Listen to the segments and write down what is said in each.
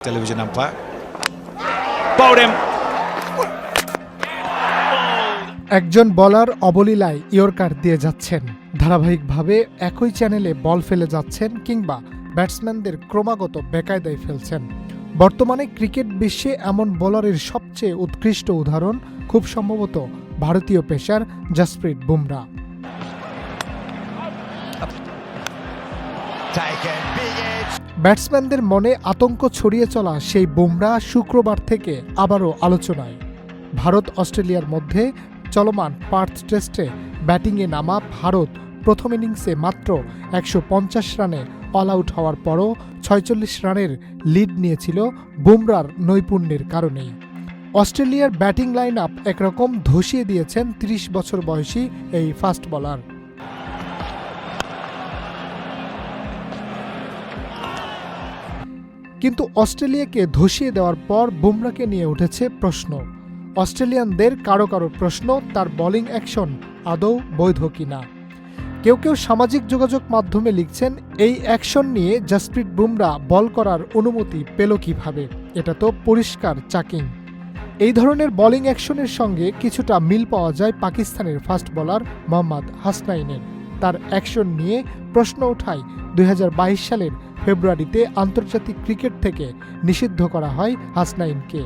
television umpire. Bowled him. একজন বলার অবলীলায় yorker দিয়ে যাচ্ছেন, ধারাবাহিকভাবে একই চ্যানেলে বল ফেলে যাচ্ছেন কিংবা ব্যাটসম্যানদের ক্রমাগত বেকায়দায় ফেলছেন। বর্তমানে ক্রিকেট বিশ্বে এমন বোলারের সবচেয়ে উৎকৃষ্ট উদাহরণ খুব সম্ভবত ভারতীয় পেসার জসপ্রীত বুমরা। ব্যাটসম্যানদের মনে আতঙ্ক ছড়িয়ে চলা সেই বুমরা শুক্রবার থেকে আবারও আলোচনায়। ভারত অস্ট্রেলিয়ার মধ্যে চলমান পার্থ টেস্টে ব্যাটিংয়ে নামা ভারত প্রথম ইনিংসে মাত্র ১৫০ রানে অল আউট হওয়ার পরও ৪৬ রানের লিড নিয়েছিল বুমরার নৈপুণ্যের কারণেই। অস্ট্রেলিয়ার ব্যাটিং লাইন আপ একরকম ধসিয়ে দিয়েছেন ৩০ বছর বয়সী এই ফাস্ট বোলার। কিন্তু অস্ট্রেলিয়াকে ধসিয়ে দেওয়ার পর বুমরাকে নিয়ে উঠেছে প্রশ্ন। অস্ট্রেলিয়ানদের কারো কারো প্রশ্ন, তার বোলিং অ্যাকশন আদৌ বৈধ কিনা। কেউ কেউ সামাজিক যোগাযোগ মাধ্যমে লিখছেন, এই অ্যাকশন নিয়ে জসপ্রীত বুমরা বল করার অনুমতি পেল কিভাবে? এটা তো পরিষ্কার চাকিং। এই ধরনের বোলিং অ্যাকশনের সঙ্গে কিছুটা মিল পাওয়া যায় পাকিস্তানের ফাস্ট বোলার মোহাম্মদ হাসনাইনের। তার অ্যাকশন নিয়ে প্রশ্ন ওঠায় ২০২২ সালের ফেব্রুয়ারিতে আন্তর্জাতিক ক্রিকেট থেকে নিষিদ্ধ করা হয় হাসনাইনকে।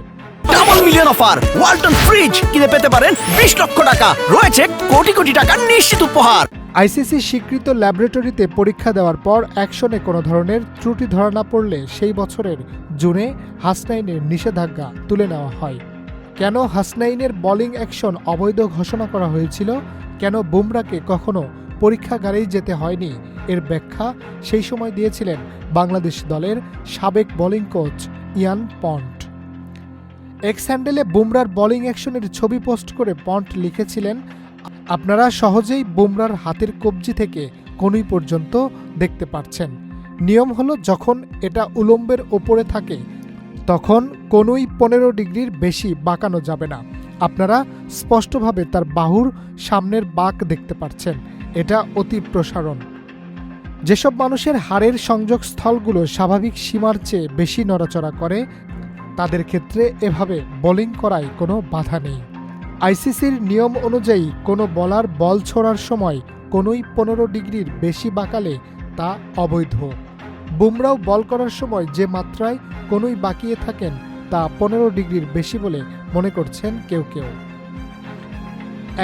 Double million offer, Walton fridge কিনে পেতে পারেন ২০ লক্ষ টাকা, রয়েছে কোটি কোটি টাকার নিশ্চিত উপহার। আইসিসি স্বীকৃত ল্যাবরেটরিতে পরীক্ষা দেওয়ার পর অ্যাকশনে কোনো ধরনের ত্রুটি ধরা না পড়লে সেই বছরের জুনে হাসনাইনের নিষেধাজ্ঞা তুলে নেওয়া হয়। কেন হাসনাইনের বোলিং অ্যাকশন অবৈধ ঘোষণা করা হয়েছিল, কেন বুমরাকে কখনো পরীক্ষাগারেই যেতে হয়নি, এর ব্যাখ্যা সেই সময় দিয়েছিলেন বাংলাদেশ দলের সাবেক বোলিং কোচ ইয়ান পন্ট। এক্স হ্যান্ডেলে বুমরার বোলিং অ্যাকশনের ছবি পোস্ট করে পন্ট লিখেছিলেন, আপনারা সহজেই বুমরার হাতের কবজি থেকে কনুই পর্যন্ত দেখতে পাচ্ছেন। নিয়ম হলো, যখন এটা উলম্বের ওপরে থাকে তখন কনুই ১৫ ডিগ্রির বেশি বাঁকানো যাবে না। আপনারা স্পষ্টভাবে তার বাহুর সামনের বাঁক দেখতে পাচ্ছেন, এটা অতি প্রসারণ। যেসব মানুষের হাড়ের সংযোগস্থলগুলো স্বাভাবিক সীমার চেয়ে বেশি নড়াচড়া করে তাদের ক্ষেত্রে এভাবে বোলিং করায় কোনো বাধা নেই। আইসিসির নিয়ম অনুযায়ী কোনো বোলার বল ছোড়ার সময় কোনোই ১৫ ডিগ্রির বেশি বাঁকালে তা অবৈধ। বুমরাও বল করার সময় যে মাত্রায় কোনোই বাঁকিয়ে থাকেন তা ১৫ ডিগ্রির বেশি বলে মনে করছেন কেউ কেউ।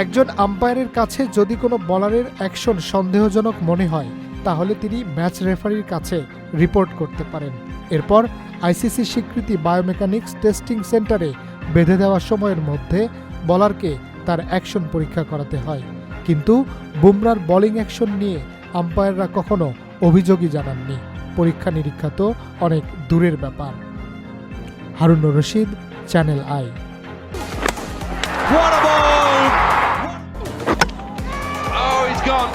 একজন আম্পায়ারের কাছে যদি কোনো বোলারের অ্যাকশন সন্দেহজনক মনে হয় তাহলে তিনি ম্যাচ রেফারির কাছে রিপোর্ট করতে পারেন। এরপর আইসিসি স্বীকৃতি বায়োমেকানিক্স টেস্টিং সেন্টারে বেঁধে দেওয়া সময়ের মধ্যে বোলারকে তার অ্যাকশন পরীক্ষা করাতে হয়। কিন্তু বুমরার বোলিং অ্যাকশন নিয়ে আম্পায়াররা কখনো অভিযোগই জানাননি। পরীক্ষা নিরীক্ষা তো অনেক দূরের ব্যাপার। Harunur Rashid, channel I. What a ball! Oh, he's gone.